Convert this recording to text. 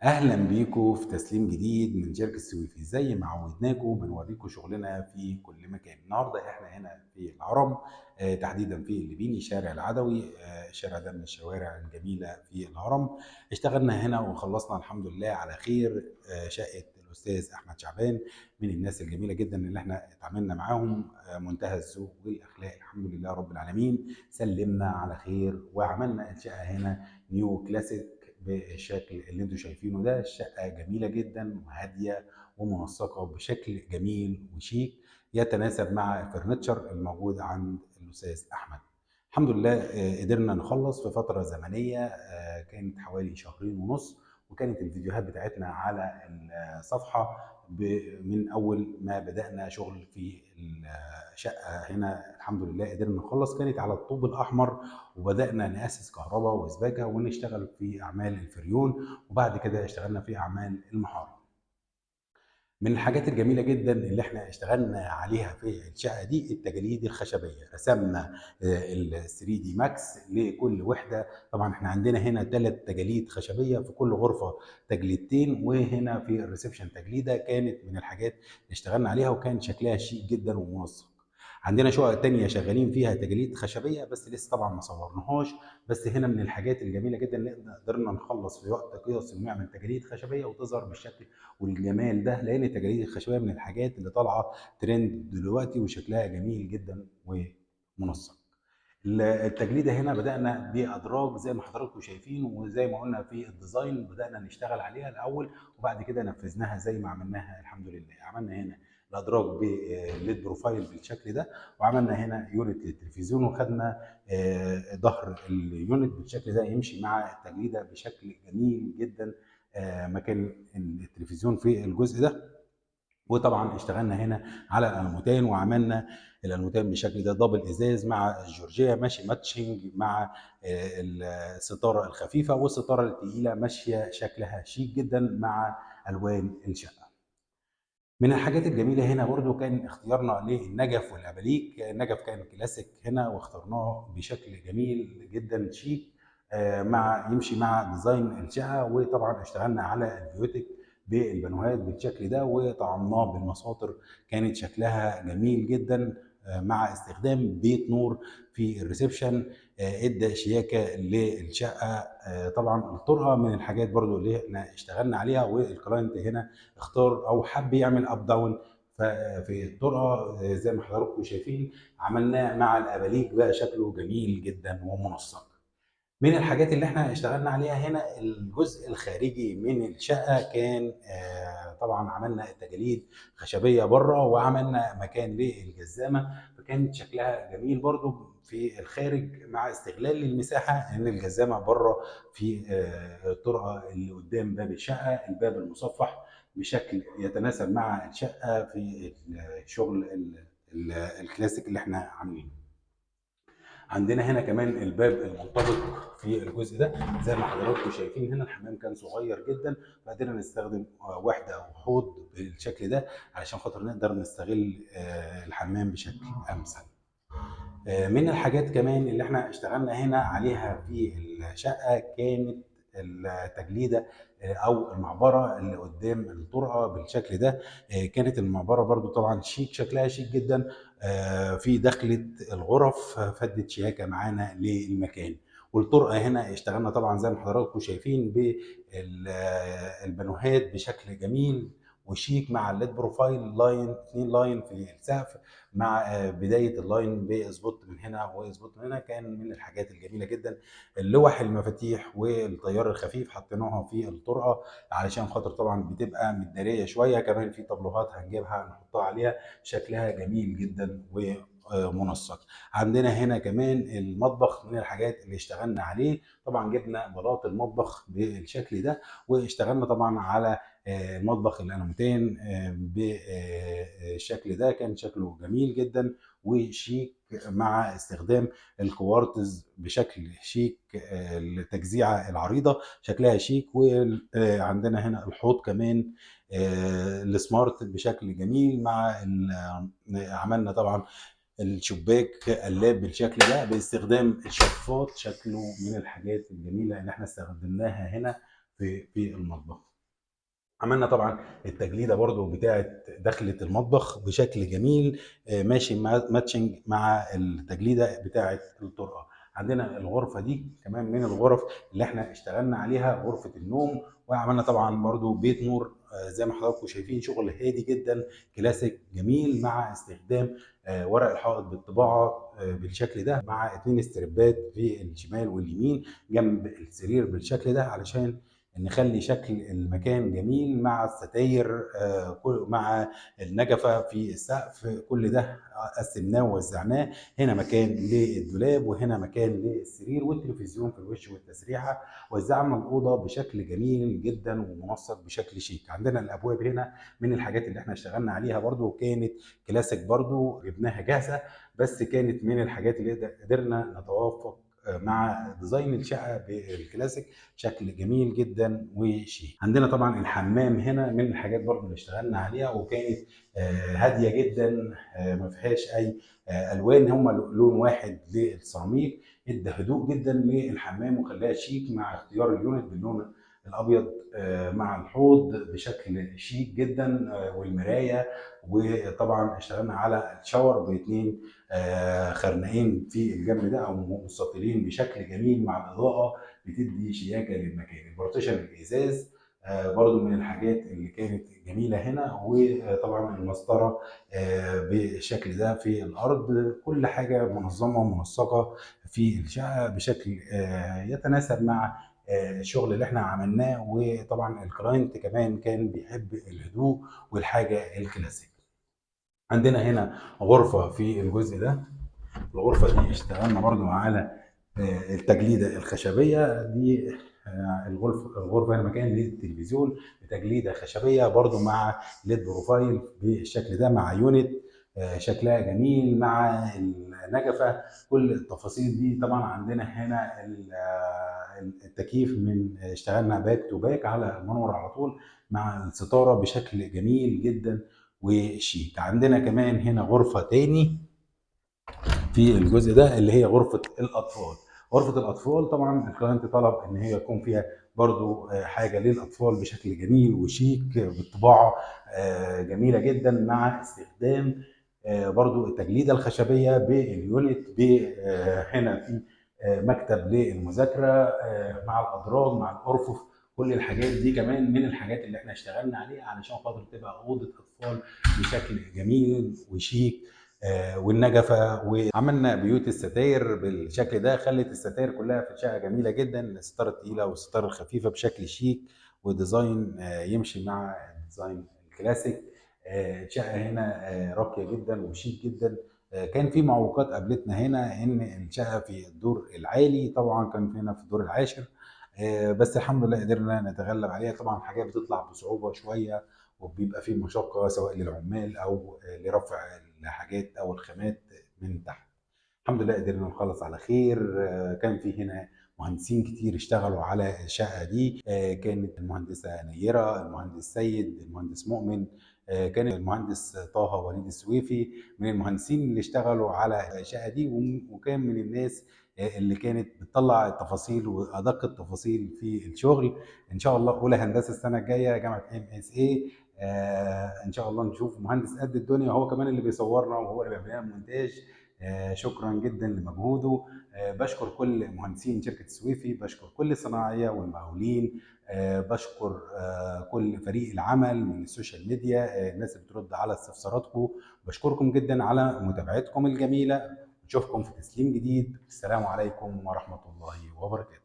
اهلا بيكم في تسليم جديد من شركه السويفي. زي ما عودناكم بنوريكم شغلنا في كل مكان. النهارده احنا هنا في الهرم، تحديدا في الليبيني شارع العدوي. الشارع ده من الشوارع الجميله في الهرم. اشتغلنا هنا وخلصنا الحمد لله على خير. شقه الاستاذ احمد شعبان من الناس الجميله جدا اللي احنا اتعاملنا معاهم، منتهى الذوق والاخلاق الحمد لله رب العالمين. سلمنا على خير وعملنا الشقه هنا نيو كلاسيك بالشكل اللي انتم شايفينه ده. الشقه جميله جدا وهاديه ومنسقه بشكل جميل وشيك يتناسب مع الفرنتشر الموجود عند الاستاذ احمد. الحمد لله قدرنا نخلص في فتره زمنيه كانت حوالي شهرين ونص. وكانت الفيديوهات بتاعتنا على الصفحه من اول ما بدانا شغل في الشقه هنا. الحمد لله قدرنا نخلص. كانت على الطوب الاحمر وبدأنا نأسس كهرباء وسباكة ونشتغل في أعمال الفريون، وبعد كده اشتغلنا في أعمال المحارة. من الحاجات الجميلة جدا اللي احنا اشتغلنا عليها في الشقة دي التجاليد الخشبية. رسمنا ال 3 دي ماكس لكل وحدة. طبعا احنا عندنا هنا 3 تجاليد خشبية في كل غرفة، تجليدتين، وهنا في الريسبشن تجليدة. كانت من الحاجات اللي اشتغلنا عليها وكان شكلها شيك جدا ومنسق. عندنا شقق تانية شغالين فيها تجاليد خشبية بس لسه طبعا ما صورناهاش. بس هنا من الحاجات الجميلة جدا اللي قدرنا نخلص في وقت قياسي ونعمل تجاليد خشبية وتظهر بالشكل والجمال ده، لان التجاليد الخشبيه من الحاجات اللي طالعه ترند دلوقتي وشكلها جميل جدا ومنسق. التجليده هنا بدانا بادراج زي ما حضراتكم شايفين، وزي ما قلنا في الديزاين بدانا نشتغل عليها الاول وبعد كده نفذناها زي ما عملناها. الحمد لله عملنا هنا الادراج بالليد بروفايل بالشكل ده، وعملنا هنا يونت للتلفزيون، وخدنا ظهر اليونت بالشكل ده يمشي مع التجليده بشكل جميل جدا مكان التلفزيون في الجزء ده. وطبعا اشتغلنا هنا على الالموتان وعملنا الالموتان بالشكل ده دبل ازاز مع الجورجيه ماشي ماتشنج مع الستاره الخفيفه، والستاره الثقيله ماشيه شكلها شيك جدا مع الوان الشقه. من الحاجات الجميله هنا برضو كان اختيارنا للنجف والاباليك. النجف كان كلاسيك هنا واخترناه بشكل جميل جدا شيك مع يمشي مع ديزاين الشقه. وطبعا اشتغلنا على البيوتك بالبانوهات بالشكل ده وطعمناه بالمساطر. كانت شكلها جميل جدا مع استخدام بيت نور في الريسبشن. ادى شياكه للشقه. طبعا الطرقه من الحاجات برضو اللي احنا اشتغلنا عليها، والكلاينت هنا اختار او حب يعمل اب داون. ففي الطرقه زي ما حضراتكم شايفين عملناه مع الاباليك بقى شكله جميل جدا ومنسق. من الحاجات اللي احنا اشتغلنا عليها هنا الجزء الخارجي من الشقه. كان طبعا عملنا التجاليد خشبيه بره وعملنا مكان للجزامه، فكانت شكلها جميل برضو في الخارج مع استغلال المساحه ان الجزامه بره في الطرقه اللي قدام باب الشقه. الباب المصفح بشكل يتناسب مع الشقه في الشغل الكلاسيك اللي احنا عاملينه. عندنا هنا كمان الباب المنطبق في الجزء ده. زي ما حضراتكم شايفين هنا الحمام كان صغير جدا، فقدرنا نستخدم وحده او حوض بالشكل ده علشان خاطر نقدر نستغل الحمام بشكل امثل. من الحاجات كمان اللي احنا اشتغلنا هنا عليها في الشقه كانت التجليده او المعبره اللي قدام الطرقه بالشكل ده. كانت المعبره برضو طبعا شيك، شكلها شيك جدا في دخلة الغرف، فدت شياكه معانا للمكان. والطرقه هنا اشتغلنا طبعا زي ما حضراتكم شايفين بالبانوهات بشكل جميل وشيك مع الليد بروفايل لاين 2 لاين في السقف مع بدايه اللاين بسبوت من هنا وسبوت من هنا. كان من الحاجات الجميله جدا. اللوح المفاتيح والتيار الخفيف حطيناها في الطرقه علشان خاطر طبعا بتبقى متداريه شويه. كمان في طابلوهات هنجيبها نحطها عليها شكلها جميل جدا ومنسق. عندنا هنا كمان المطبخ من الحاجات اللي اشتغلنا عليه. طبعا جبنا بلاط المطبخ بالشكل ده واشتغلنا طبعا على المطبخ الالموتين بالشكل ده. كان شكله جميل جدا وشيك مع استخدام الكوارتز بشكل شيك. التجزيعه العريضه شكلها شيك. وعندنا هنا الحوض كمان السمارت بشكل جميل مع عملنا طبعا الشباك قلاب بالشكل ده باستخدام الشفاط. شكله من الحاجات الجميله اللي احنا استخدمناها هنا في المطبخ. عملنا طبعا التجليده برضو بتاعه دخله المطبخ بشكل جميل، ماشي ماتشنج مع التجليده بتاعه الطرقه. عندنا الغرفه دي كمان من الغرف اللي احنا اشتغلنا عليها، غرفه النوم. وعملنا طبعا برضو بيت نور، زي ما حضراتكم شايفين شغل هادي جدا كلاسيك جميل، مع استخدام ورق الحائط بالطباعه بالشكل ده، مع اتنين استربات في الشمال واليمين جنب السرير بالشكل ده، علشان نخلي شكل المكان جميل، مع الستاير مع النجفه في السقف. كل ده قسمناه ووزعناه، هنا مكان للدولاب وهنا مكان للسرير والتلفزيون في الوش والتسريحه. وزعنا الاوضه بشكل جميل جدا ومنسق بشكل شيك. عندنا الابواب هنا من الحاجات اللي احنا اشتغلنا عليها برضو، وكانت كلاسيك برضو جبناها جاهزه، بس كانت من الحاجات اللي قدرنا نتوافق مع ديزاين الشقه بالكلاسيك بشكل جميل جدا وشيك. عندنا طبعا الحمام هنا من الحاجات برضو اللي اشتغلنا عليها، وكانت هاديه جدا، ما فيهاش اي الوان، هم لون واحد للسيراميك، ادى هدوء جدا للحمام وخلاها شيك، مع اختيار اليونت باللون الابيض مع الحوض بشكل شيك جدا، والمرايه. وطبعا اشتغلنا على الشاور باثنين خرنقين في الجنب ده او مستطيلين بشكل جميل، مع الاضاءه بتدي شياكه للمكان. البارتيشن الازاز برضو من الحاجات اللي كانت جميله هنا. وطبعا المسطره بالشكل ده في الارض، كل حاجه منظمه ومنسقه في الشقه بشكل يتناسب مع الشغل اللي احنا عملناه. وطبعا الكلاينت كمان كان بيحب الهدوء والحاجه الكلاسيك. عندنا هنا غرفه في الجزء ده، الغرفه دي اشتغلنا برضو على التجليده الخشبيه دي. الغرفه هنا مكان للتلفزيون بتجليده خشبيه برضو، مع ليد بروفايل بالشكل ده، مع يونت شكلها جميل، مع النجفه. كل التفاصيل دي طبعا. عندنا هنا التكييف من اشتغلنا باك تو باك على المنور على طول، مع الستاره بشكل جميل جدا وشيك. عندنا كمان هنا غرفه تاني في الجزء ده اللي هي غرفه الاطفال. غرفه الاطفال طبعا الكلاينت طلب ان هي يكون فيها برضو حاجه للاطفال بشكل جميل وشيك، بالطباعه جميله جدا، مع استخدام برضو التجليده الخشبيه باليونت. هنا في مكتب للمذاكره مع الادراج مع الارفف. كل الحاجات دي كمان من الحاجات اللي احنا اشتغلنا عليها علشان خاطر تبقى اوضه اطفال بشكل جميل وشيك. والنجفه. وعملنا بيوت الستاير بالشكل ده، خلت الستاير كلها في الشقه جميله جدا، الستاره الثقيله والستاره الخفيفه بشكل شيك، وديزاين يمشي مع الديزاين الكلاسيك. الشقه هنا راقيه جدا وشيك جدا. كان في معوقات قابلتنا هنا، ان الشقه في الدور العالي، طبعا كان هنا في الدور العاشر، بس الحمد لله قدرنا نتغلب عليها. طبعا الحاجات بتطلع بصعوبه شويه، وبيبقى فيه مشقه سواء للعمال او لرفع الحاجات او الخامات من تحت. الحمد لله قدرنا نخلص على خير. كان في هنا مهندسين كتير اشتغلوا على الشقه دي، كانت المهندسه نيره، المهندس سيد، المهندس مؤمن، كان المهندس طه وليد السويفي من المهندسين اللي اشتغلوا على الشقه دي. وكان من الناس اللي كانت بتطلع التفاصيل وادق التفاصيل في الشغل. ان شاء الله اولى هندسه السنه الجايه جامعه MSA، ان شاء الله نشوف مهندس قد الدنيا، هو كمان اللي بيصورنا وهو اللي بيعمل لنا المونتاج. شكرا جدا لمجهوده. بشكر كل مهندسين شركه السويفي، بشكر كل الصناعيه والمقاولين، بشكر كل فريق العمل من السوشيال ميديا، الناس اللي بترد على استفساراتكم. بشكركم جدا على متابعتكم الجميله. نشوفكم في تسليم جديد. السلام عليكم ورحمه الله وبركاته.